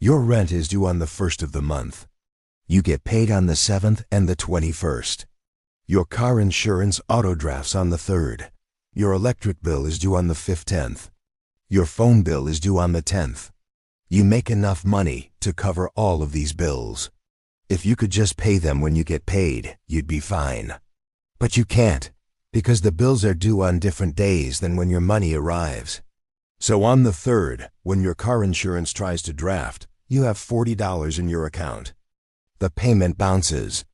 Your rent is due on the 1st of the month. You get paid on the 7th and the 21st. Your car insurance auto-drafts on the 3rd. Your electric bill is due on the 15th. Your phone bill is due on the 10th. You make enough money to cover all of these bills. If you could just pay them when you get paid, you'd be fine. But you can't, because the bills are due on different days than when your money arrives. So on the 3rd, when your car insurance tries to draft, you have $40 in your account. The payment bounces.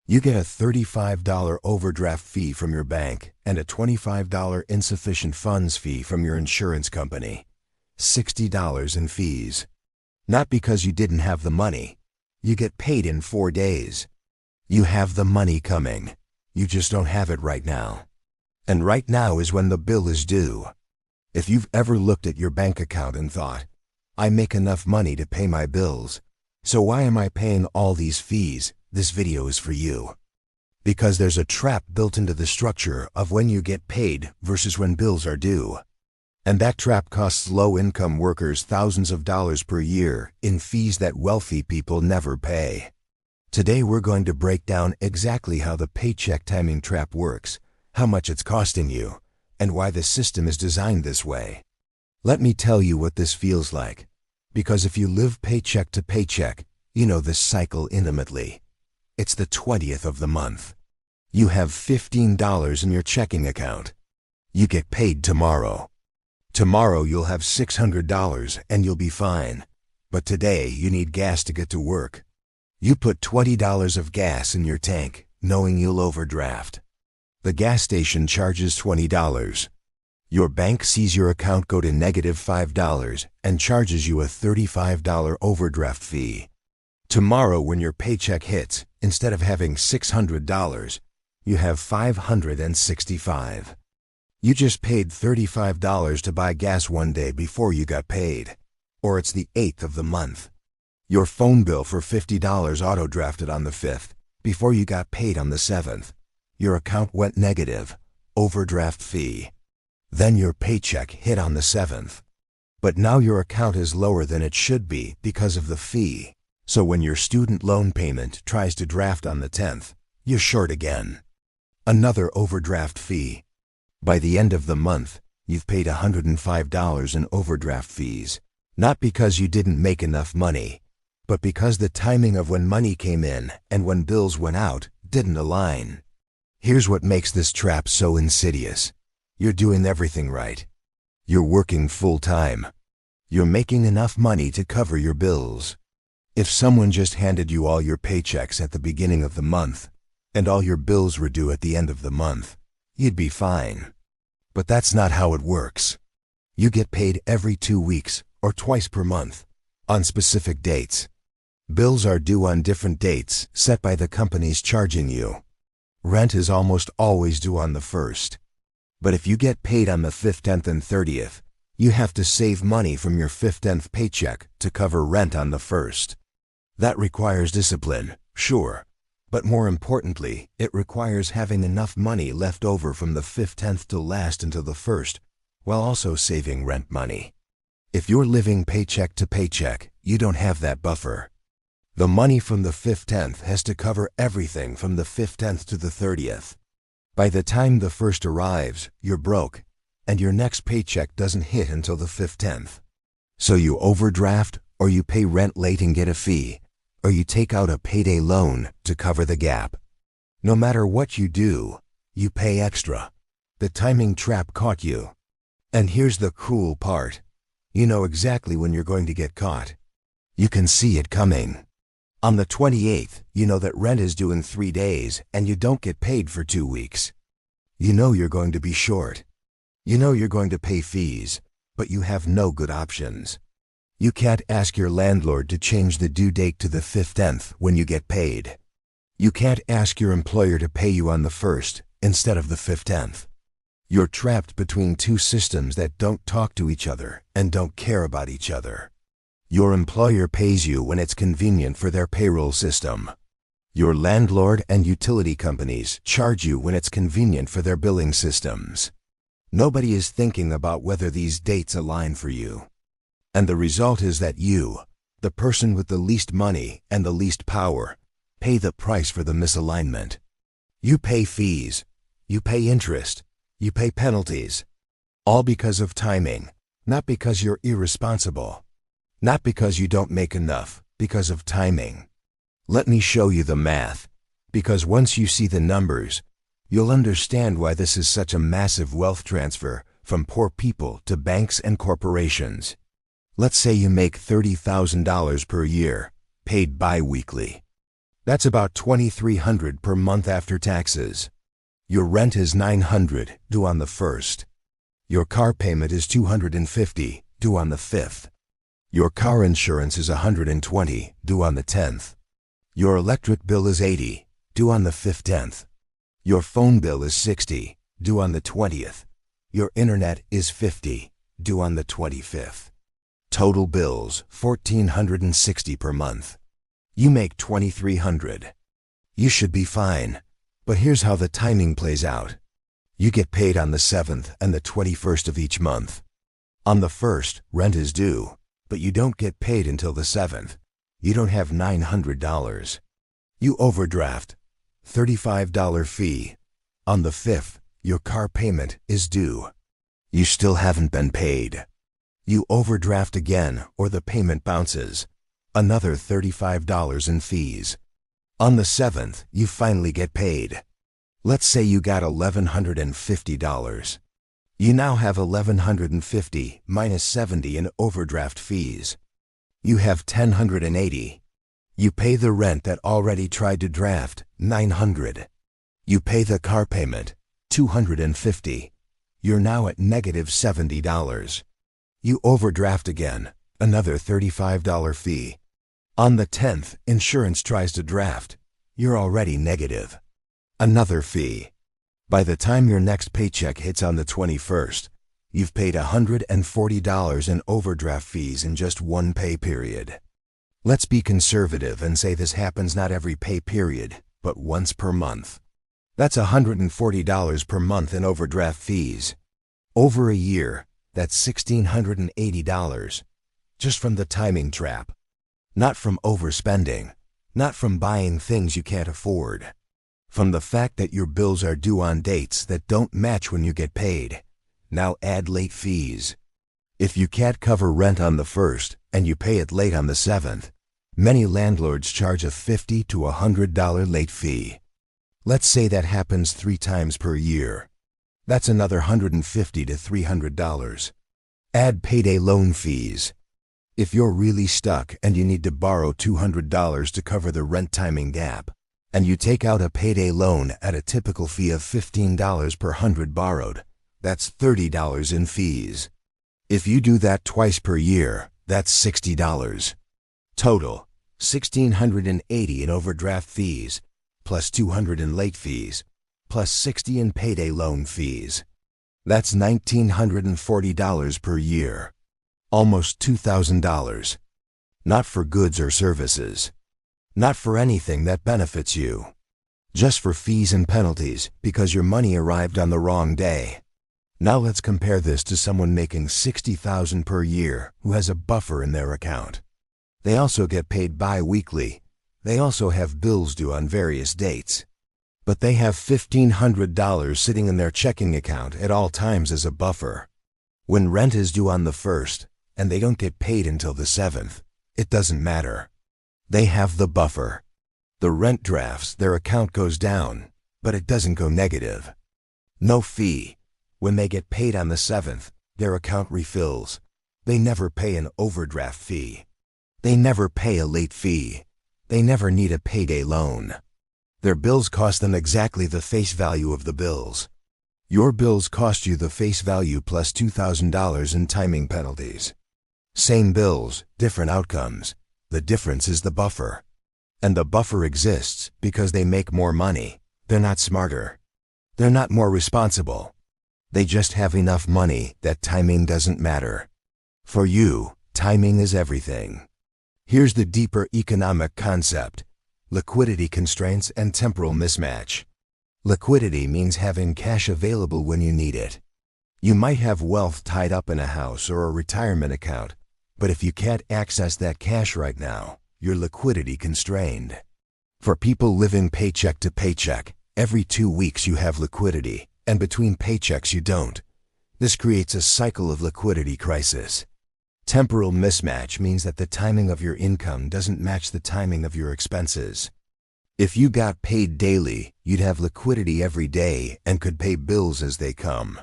You get a $35 overdraft fee from your bank and a $25 insufficient funds fee from your insurance company. $60 in fees. Not because you didn't have the money. You get paid in 4 days. You have the money coming. You just don't have it right now. And right now is when the bill is due. If you've ever looked at your bank account and thought, I make enough money to pay my bills, so why am I paying all these fees? This video is for you. Because there's a trap built into the structure of when you get paid versus when bills are due. And that trap costs low-income workers thousands of dollars per year in fees that wealthy people never pay. Today we're going to break down exactly how the paycheck timing trap works, how much it's costing you, and why the system is designed this way. Let me tell you what this feels like. Because if you live paycheck to paycheck, you know this cycle intimately. It's the 20th of the month. You have $15 in your checking account. You get paid tomorrow. Tomorrow you'll have $600 and you'll be fine. But today you need gas to get to work. You put $20 of gas in your tank, knowing you'll overdraft. The gas station charges $20. Your bank sees your account go to -$5 and charges you a $35 overdraft fee. Tomorrow when your paycheck hits, instead of having $600, you have $565. You just paid $35 to buy gas one day before you got paid. Or it's the 8th of the month. Your phone bill for $50 auto-drafted on the 5th, before you got paid on the 7th. Your account went negative, overdraft fee. Then your paycheck hit on the 7th. But now your account is lower than it should be because of the fee. So when your student loan payment tries to draft on the 10th, you're short again. Another overdraft fee. By the end of the month, you've paid $105 in overdraft fees. Not because you didn't make enough money, but because the timing of when money came in and when bills went out didn't align. Here's what makes this trap so insidious. You're doing everything right. You're working full-time. You're making enough money to cover your bills. If someone just handed you all your paychecks at the beginning of the month, and all your bills were due at the end of the month, you'd be fine. But that's not how it works. You get paid every 2 weeks, or twice per month, on specific dates. Bills are due on different dates set by the companies charging you. Rent is almost always due on the 1st. But if you get paid on the 5th, 10th, and 30th, you have to save money from your 5th, 10th paycheck to cover rent on the 1st. That requires discipline, sure. But more importantly, it requires having enough money left over from the 5th, 10th to last until the 1st, while also saving rent money. If you're living paycheck to paycheck, you don't have that buffer. The money from the 5th, 10th has to cover everything from the 5th, 10th to the 30th. By the time the 1st arrives, you're broke, and your next paycheck doesn't hit until the 5th, 10th. So you overdraft, or you pay rent late and get a fee, or you take out a payday loan to cover the gap. No matter what you do, you pay extra. The timing trap caught you. And here's the cruel part. You know exactly when you're going to get caught. You can see it coming. On the 28th, you know that rent is due in 3 days and you don't get paid for 2 weeks. You know you're going to be short. You know you're going to pay fees, but you have no good options. You can't ask your landlord to change the due date to the 5th, 10th when you get paid. You can't ask your employer to pay you on the 1st instead of the 5th, 10th. You're trapped between two systems that don't talk to each other and don't care about each other. Your employer pays you when it's convenient for their payroll system. Your landlord and utility companies charge you when it's convenient for their billing systems. Nobody is thinking about whether these dates align for you. And the result is that you, The person with the least money and the least power pay the price for the misalignment. You pay fees, you pay interest, you pay penalties, all because of timing, not because you're irresponsible, not because you don't make enough, because of timing. Let me show you the math, because once you see the numbers, you'll understand why this is such a massive wealth transfer from poor people to banks and corporations. Let's say you make $30,000 per year, paid bi-weekly. That's about $2,300 per month after taxes. Your rent is $900, due on the 1st. Your car payment is $250, due on the 5th. Your car insurance is $120, due on the 10th. Your electric bill is $80, due on the 15th. Your phone bill is $60, due on the 20th. Your internet is $50, due on the 25th. Total bills, $1,460 per month. You make $2,300. You should be fine. But here's how the timing plays out. You get paid on the 7th and the 21st of each month. On the 1st, rent is due, but you don't get paid until the 7th. You don't have $900. You overdraft, $35 fee. On the 5th, your car payment is due. You still haven't been paid. You overdraft again or the payment bounces. Another $35 in fees. On the 7th, you finally get paid. Let's say you got $1,150. You now have $1,150 minus $70 in overdraft fees. You have $1,080. You pay the rent that already tried to draft, $900. You pay the car payment, $250. You're now at negative $70. You overdraft again, another $35 fee. On the 10th, insurance tries to draft. You're already negative. Another fee. By the time your next paycheck hits on the 21st, you've paid $140 in overdraft fees in just one pay period. Let's be conservative and say this happens not every pay period, but once per month. That's $140 per month in overdraft fees. Over a year, that's $1,680, just from the timing trap. Not from overspending, not from buying things you can't afford. From the fact that your bills are due on dates that don't match when you get paid. Now add late fees. If you can't cover rent on the 1st and you pay it late on the 7th, many landlords charge a $50 to $100 late fee. Let's say that happens 3 times per year. That's another $150 to $300. Add payday loan fees. If you're really stuck and you need to borrow $200 to cover the rent timing gap, and you take out a payday loan at a typical fee of $15 per 100 borrowed, that's $30 in fees. If you do that twice per year, that's $60. Total, $1,680 in overdraft fees, plus $200 in late fees, plus $60 in payday loan fees. That's $1,940 per year. Almost $2,000. Not for goods or services. Not for anything that benefits you. Just for fees and penalties because your money arrived on the wrong day. Now let's compare this to someone making $60,000 per year who has a buffer in their account. They also get paid bi-weekly. They also have bills due on various dates. But they have $1,500 sitting in their checking account at all times as a buffer. When rent is due on the 1st, and they don't get paid until the 7th, it doesn't matter. They have the buffer. The rent drafts, their account goes down, but it doesn't go negative. No fee. When they get paid on the 7th, their account refills. They never pay an overdraft fee. They never pay a late fee. They never need a payday loan. Their bills cost them exactly the face value of the bills. Your bills cost you the face value plus $2,000 in timing penalties. Same bills, different outcomes. The difference is the buffer. And the buffer exists because they make more money. They're not smarter. They're not more responsible. They just have enough money that timing doesn't matter. For you, timing is everything. Here's the deeper economic concept: liquidity constraints and temporal mismatch. Liquidity means having cash available when you need it. You might have wealth tied up in a house or a retirement account, But if you can't access that cash right now, you're liquidity constrained. For people living paycheck to paycheck, every 2 weeks you have liquidity, and between paychecks you don't. This creates a cycle of liquidity crisis. Temporal mismatch means that the timing of your income doesn't match the timing of your expenses. If you got paid daily, you'd have liquidity every day and could pay bills as they come.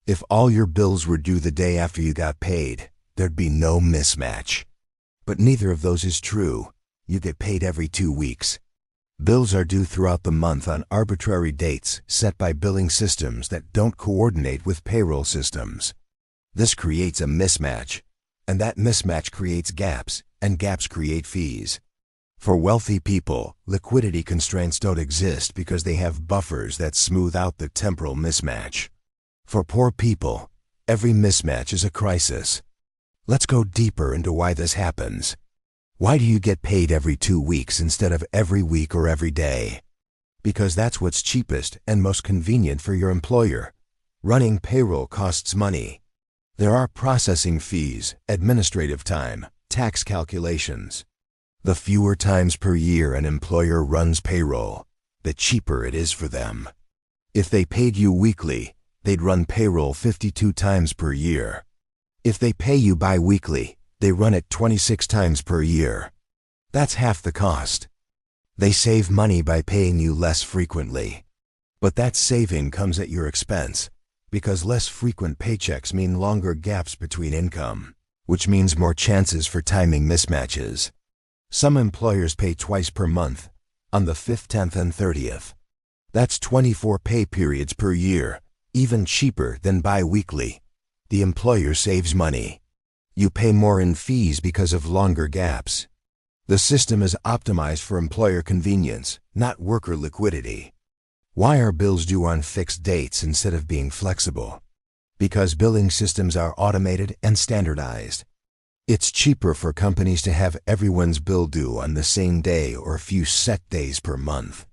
If all your bills were due the day after you got paid, there'd be no mismatch. But neither of those is true. You get paid every 2 weeks. Bills are due throughout the month on arbitrary dates set by billing systems that don't coordinate with payroll systems. This creates a mismatch, and that mismatch creates gaps, and gaps create fees. For wealthy people, liquidity constraints don't exist because they have buffers that smooth out the temporal mismatch. For poor people, every mismatch is a crisis. Let's go deeper into why this happens. Why do you get paid every 2 weeks instead of every week or every day? Because that's what's cheapest and most convenient for your employer. Running payroll costs money. There are processing fees, administrative time, tax calculations. The fewer times per year an employer runs payroll, the cheaper it is for them. If they paid you weekly, they'd run payroll 52 times per year. If they pay you bi-weekly, they run it 26 times per year. That's half the cost. They save money by paying you less frequently. But that saving comes at your expense, because less frequent paychecks mean longer gaps between income, which means more chances for timing mismatches. Some employers pay twice per month, on the 5th, 10th, and 30th. That's 24 pay periods per year, even cheaper than bi-weekly. The employer saves money. You pay more in fees because of longer gaps. The system is optimized for employer convenience, not worker liquidity. Why are bills due on fixed dates instead of being flexible? Because billing systems are automated and standardized. It's cheaper for companies to have everyone's bill due on the same day or a few set days per month.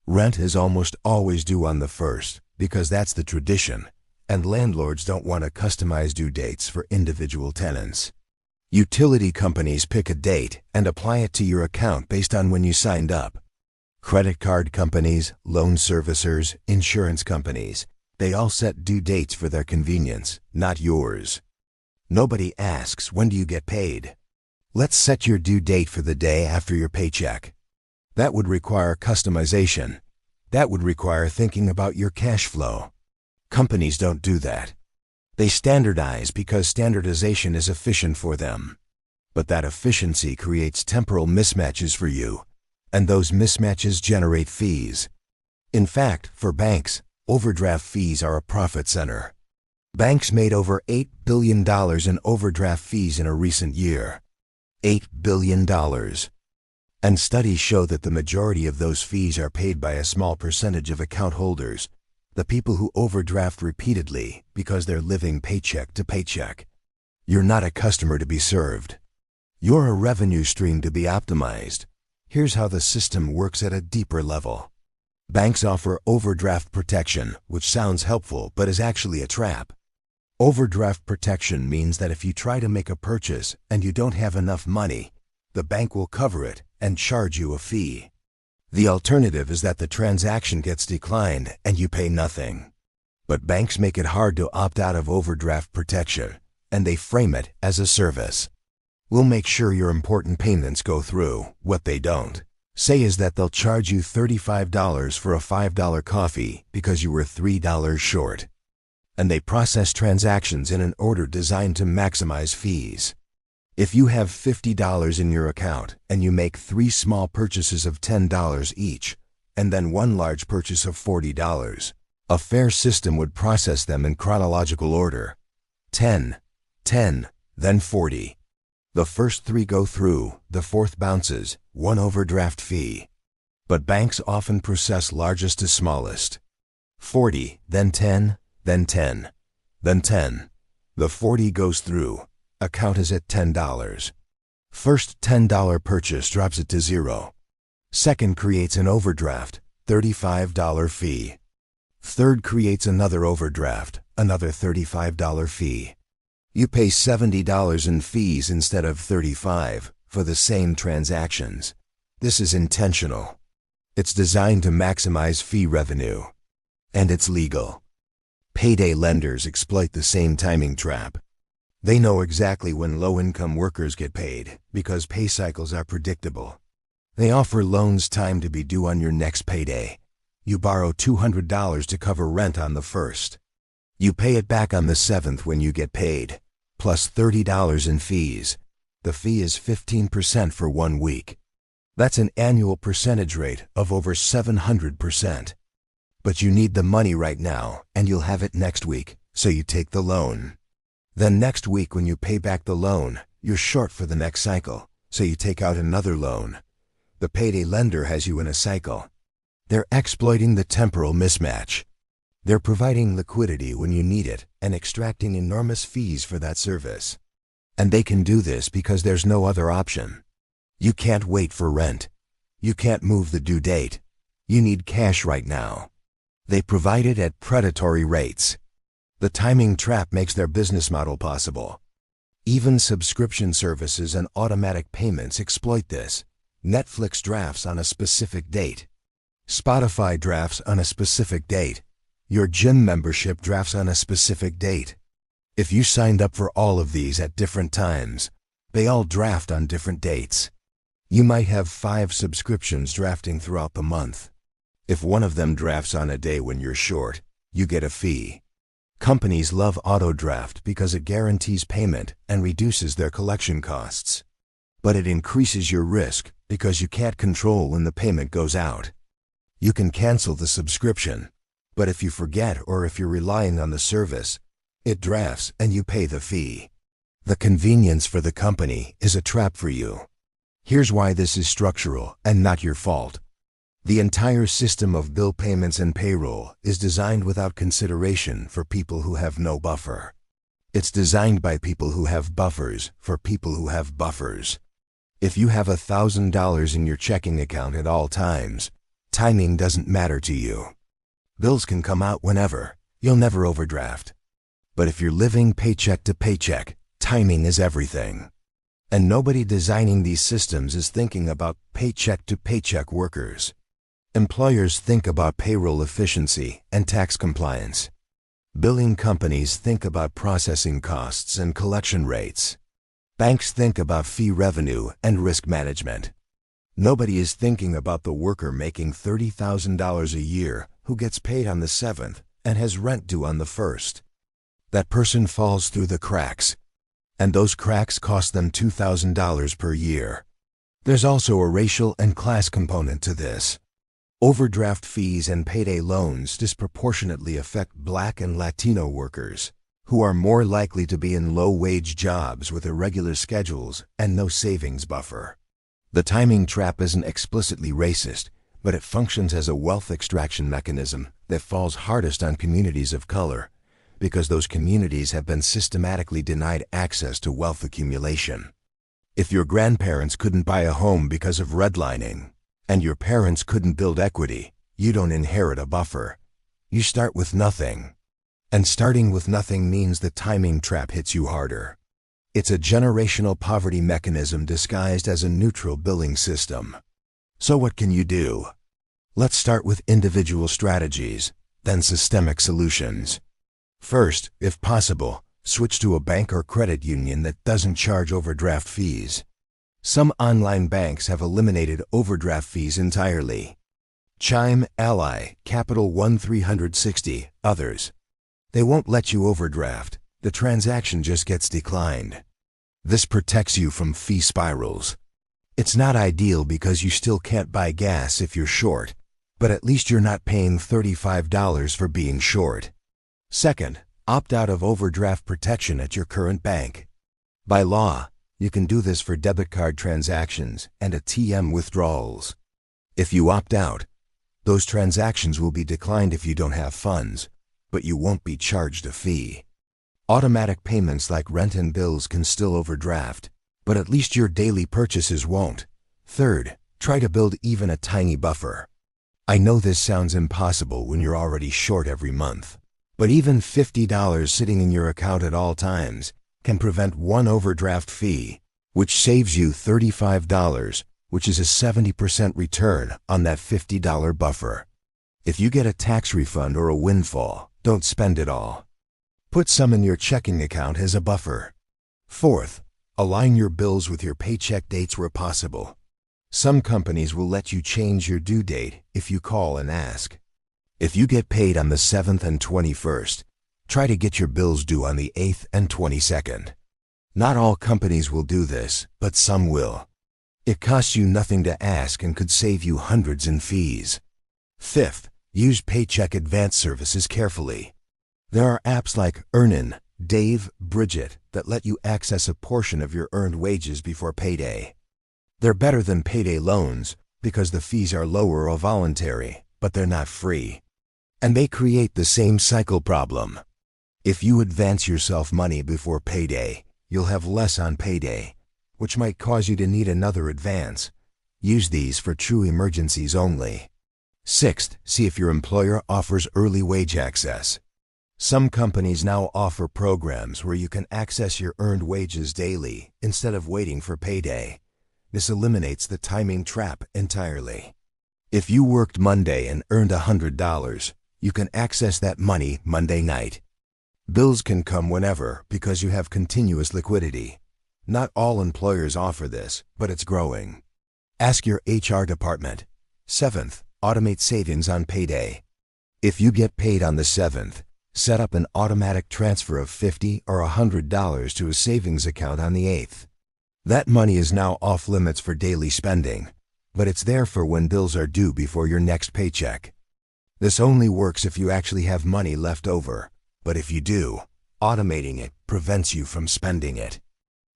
Rent is almost always due on the 1st because that's the tradition, and landlords don't want to customize due dates for individual tenants. Utility companies pick a date and apply it to your account based on when you signed up. Credit card companies, loan servicers, insurance companies, they all set due dates for their convenience, not yours. Nobody asks, when do you get paid? Let's set your due date for the day after your paycheck. That would require customization. That would require thinking about your cash flow. Companies don't do that. They standardize because standardization is efficient for them. But that efficiency creates temporal mismatches for you, and those mismatches generate fees. In fact, for banks, overdraft fees are a profit center. Banks made over $8 billion in overdraft fees in a recent year. $8 billion. And studies show that the majority of those fees are paid by a small percentage of account holders, the people who overdraft repeatedly because they're living paycheck to paycheck. You're not a customer to be served. You're a revenue stream to be optimized. Here's how the system works at a deeper level. Banks offer overdraft protection, which sounds helpful but is actually a trap. Overdraft protection means that if you try to make a purchase and you don't have enough money, the bank will cover it and charge you a fee. The alternative is that the transaction gets declined and you pay nothing. But banks make it hard to opt out of overdraft protection, and they frame it as a service. We'll make sure your important payments go through. What they don't say is that they'll charge you $35 for a $5 coffee because you were $3 short. And they process transactions in an order designed to maximize fees. If you have $50 in your account and you make 3 small purchases of $10 each, and then 1 large purchase of $40, a fair system would process them in chronological order. 10, 10, then 40. The first 3 go through, the 4th bounces, 1 overdraft fee. But banks often process largest to smallest. 40, then 10, then 10, then 10. The 40 goes through. Account is at $10. First $10 purchase drops it to 0. Second creates an overdraft, $35 fee. Third creates another overdraft, another $35 fee. You pay $70 in fees instead of $35 for the same transactions. This is intentional. It's designed to maximize fee revenue. And it's legal. Payday lenders exploit the same timing trap. They know exactly when low-income workers get paid because pay cycles are predictable. They offer loans timed to be due on your next payday. You borrow $200 to cover rent on the 1st. You pay it back on the 7th when you get paid, plus $30 in fees. The fee is 15% for 1 week. That's an annual percentage rate of over 700%. But you need the money right now, and you'll have it next week, so you take the loan. Then next week when you pay back the loan, you're short for the next cycle, so you take out another loan. The payday lender has you in a cycle. They're exploiting the temporal mismatch. They're providing liquidity when you need it and extracting enormous fees for that service. And they can do this because there's no other option. You can't wait for rent. You can't move the due date. You need cash right now. They provide it at predatory rates. The timing trap makes their business model possible. Even subscription services and automatic payments exploit this. Netflix drafts on a specific date. Spotify drafts on a specific date. Your gym membership drafts on a specific date. If you signed up for all of these at different times, they all draft on different dates. You might have 5 subscriptions drafting throughout the month. If one of them drafts on a day when you're short, you get a fee. Companies love Overdraft because it guarantees payment and reduces their collection costs. But it increases your risk because you can't control when the payment goes out. You can cancel the subscription, but if you forget or if you're relying on the service, it drafts and you pay the fee. The convenience for the company is a trap for you. Here's why this is structural and not your fault. The entire system of bill payments and payroll is designed without consideration for people who have no buffer. It's designed by people who have buffers for people who have buffers. If you have $1,000 in your checking account at all times, timing doesn't matter to you. Bills can come out whenever. You'll never overdraft. But if you're living paycheck to paycheck, timing is everything. And nobody designing these systems is thinking about paycheck to paycheck workers. Employers think about payroll efficiency and tax compliance. Billing companies think about processing costs and collection rates. Banks think about fee revenue and risk management. Nobody is thinking about the worker making $30,000 a year who gets paid on the 7th and has rent due on the 1st. That person falls through the cracks, and those cracks cost them $2,000 per year. There's also a racial and class component to this. Overdraft fees and payday loans disproportionately affect Black and Latino workers, who are more likely to be in low-wage jobs with irregular schedules and no savings buffer. The timing trap isn't explicitly racist, but it functions as a wealth extraction mechanism that falls hardest on communities of color, because those communities have been systematically denied access to wealth accumulation. If your grandparents couldn't buy a home because of redlining, and your parents couldn't build equity, you don't inherit a buffer. You start with nothing. And starting with nothing means the timing trap hits you harder. It's a generational poverty mechanism disguised as a neutral billing system. So what can you do? Let's start with individual strategies, then systemic solutions. First, if possible, switch to a bank or credit union that doesn't charge overdraft fees. Some online banks have eliminated overdraft fees entirely. Chime, Ally, Capital One 360, others. They won't let you overdraft. The transaction just gets declined. This protects you from fee spirals. It's not ideal because you still can't buy gas if you're short, but at least you're not paying $35 for being short. Second, opt out of overdraft protection at your current bank. By law, you can do this for debit card transactions and ATM withdrawals. If you opt out, those transactions will be declined if you don't have funds, but you won't be charged a fee. Automatic payments like rent and bills can still overdraft, but at least your daily purchases won't. Third, try to build even a tiny buffer. I know this sounds impossible when you're already short every month, but even $50 sitting in your account at all times can prevent one overdraft fee, which saves you $35, which is a 70% return on that $50 buffer. If you get a tax refund or a windfall, don't spend it all. Put some in your checking account as a buffer. Fourth, align your bills with your paycheck dates where possible. Some companies will let you change your due date if you call and ask. If you get paid on the 7th and 21st, try to get your bills due on the 8th and 22nd. Not all companies will do this, but some will. It costs you nothing to ask and could save you hundreds in fees. Fifth, use paycheck advance services carefully. There are apps like Earnin, Dave, Bridget that let you access a portion of your earned wages before payday. They're better than payday loans because the fees are lower or voluntary, but they're not free. And they create the same cycle problem. If you advance yourself money before payday, you'll have less on payday, which might cause you to need another advance. Use these for true emergencies only. Sixth, see if your employer offers early wage access. Some companies now offer programs where you can access your earned wages daily instead of waiting for payday. This eliminates the timing trap entirely. If you worked Monday and earned $100, you can access that money Monday night. Bills can come whenever because you have continuous liquidity. Not all employers offer this, but it's growing. Ask your HR department. Seventh, automate savings on payday. If you get paid on the 7th, set up an automatic transfer of $50 or $100 to a savings account on the 8th. That money is now off limits for daily spending, but it's there for when bills are due before your next paycheck. This only works if you actually have money left over, but if you do, automating it prevents you from spending it.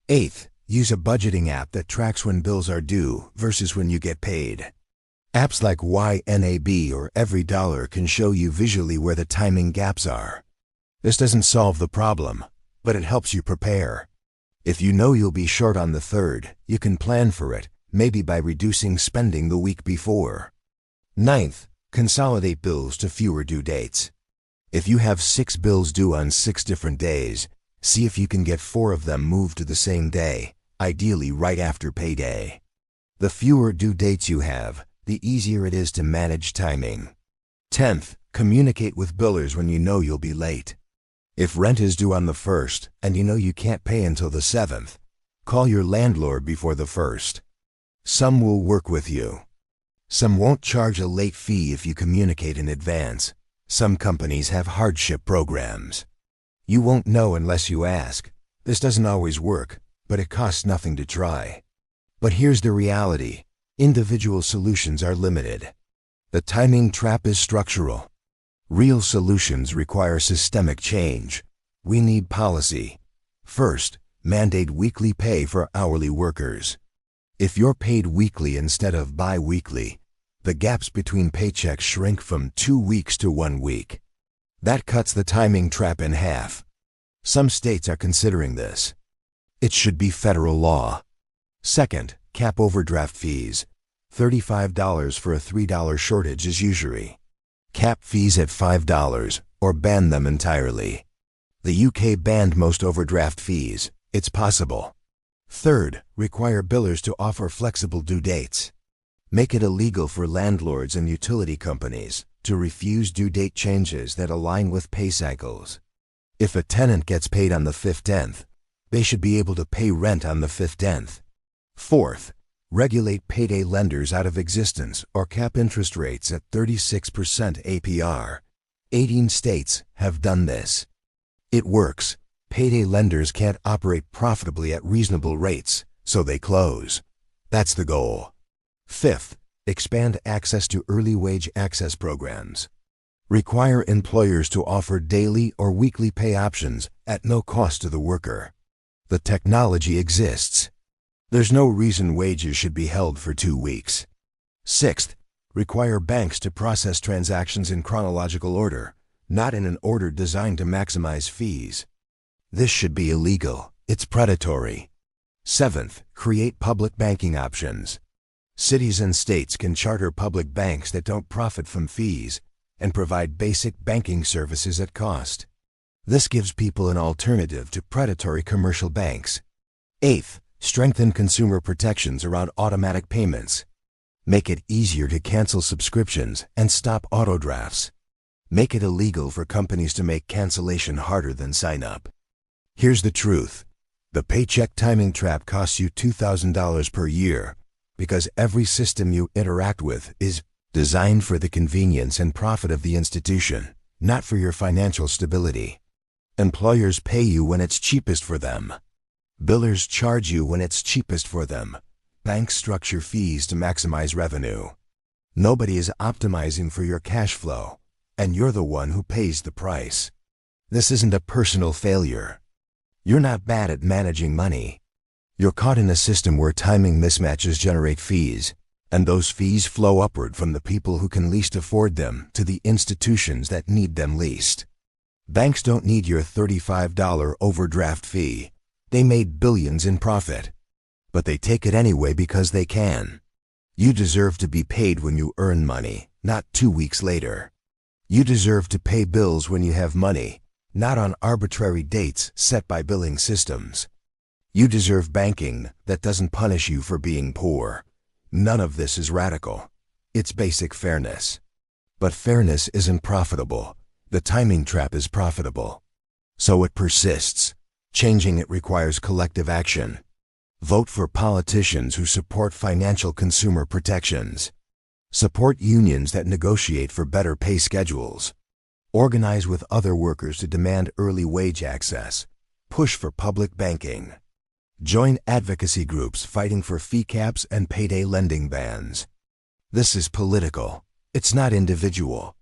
Eighth, use a budgeting app that tracks when bills are due versus when you get paid. Apps like YNAB or Every Dollar can show you visually where the timing gaps are. This doesn't solve the problem, but it helps you prepare. If you know you'll be short on the 3rd, you can plan for it, maybe by reducing spending the week before. Ninth, consolidate bills to fewer due dates. If you have 6 bills due on 6 different days, see if you can get 4 of them moved to the same day, ideally right after payday. The fewer due dates you have, the easier it is to manage timing. 10th, communicate with billers when you know you'll be late. If rent is due on the 1st and you know you can't pay until the 7th, call your landlord before the 1st. Some will work with you. Some won't charge a late fee if you communicate in advance. Some companies have hardship programs. You won't know unless you ask. This doesn't always work, but it costs nothing to try. But here's the reality. Individual solutions are limited. The timing trap is structural. Real solutions require systemic change. We need policy. First, mandate weekly pay for hourly workers. If you're paid weekly instead of bi-weekly, the gaps between paychecks shrink from 2 weeks to 1 week. That cuts the timing trap in half. Some states are considering this. It should be federal law. Second, cap overdraft fees. $35 for a $3 shortage is usury. Cap fees at $5 or ban them entirely. The UK banned most overdraft fees. It's possible. Third, require billers to offer flexible due dates. Make it illegal for landlords and utility companies to refuse due date changes that align with pay cycles. If a tenant gets paid on the 15th, they should be able to pay rent on the 15th. Fourth, regulate payday lenders out of existence or cap interest rates at 36% APR. 18 states have done this. It works. Payday lenders can't operate profitably at reasonable rates, so they close. That's the goal. Fifth, expand access to early wage access programs. Require employers to offer daily or weekly pay options at no cost to the worker. The technology exists. There's no reason wages should be held for 2 weeks. Sixth, require banks to process transactions in chronological order, not in an order designed to maximize fees. This should be illegal. It's predatory. Seventh, create public banking options. Cities and states can charter public banks that don't profit from fees and provide basic banking services at cost. This gives people an alternative to predatory commercial banks. Eighth, strengthen consumer protections around automatic payments. Make it easier to cancel subscriptions and stop autodrafts. Make it illegal for companies to make cancellation harder than sign up. Here's the truth. The paycheck timing trap costs you $2,000 per year because every system you interact with is designed for the convenience and profit of the institution, not for your financial stability. Employers pay you when it's cheapest for them. Billers charge you when it's cheapest for them. Banks structure fees to maximize revenue. Nobody is optimizing for your cash flow, and you're the one who pays the price. This isn't a personal failure. You're not bad at managing money. You're caught in a system where timing mismatches generate fees, and those fees flow upward from the people who can least afford them to the institutions that need them least. Banks don't need your $35 overdraft fee. They made billions in profit. But they take it anyway because they can. You deserve to be paid when you earn money, not 2 weeks later. You deserve to pay bills when you have money, not on arbitrary dates set by billing systems. You deserve banking that doesn't punish you for being poor. None of this is radical. It's basic fairness. But fairness isn't profitable. The timing trap is profitable. So it persists. Changing it requires collective action. Vote for politicians who support financial consumer protections. Support unions that negotiate for better pay schedules. Organize with other workers to demand early wage access. Push for public banking. Join advocacy groups fighting for fee caps and payday lending bans. This is political. It's not individual.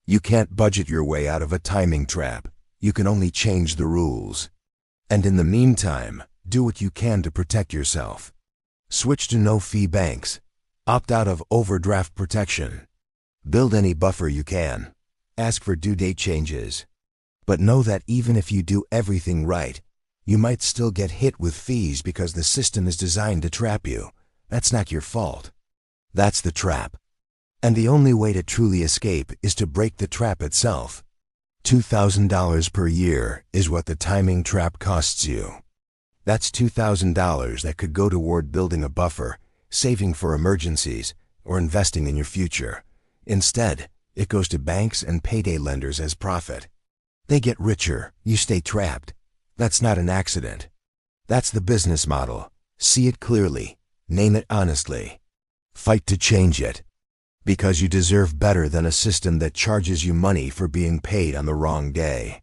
You can't budget your way out of a timing trap. You can only change the rules. And in the meantime, do what you can to protect yourself. Switch to no-fee banks. Opt out of overdraft protection. Build any buffer you can. Ask for due date changes. But know that even if you do everything right, you might still get hit with fees because the system is designed to trap you. That's not your fault. That's the trap. And the only way to truly escape is to break the trap itself. $2,000 per year is what the timing trap costs you. That's $2,000 that could go toward building a buffer, saving for emergencies, or investing in your future. Instead, it goes to banks and payday lenders as profit. They get richer, you stay trapped. That's not an accident. That's the business model. See it clearly. Name it honestly. Fight to change it. Because you deserve better than a system that charges you money for being paid on the wrong day.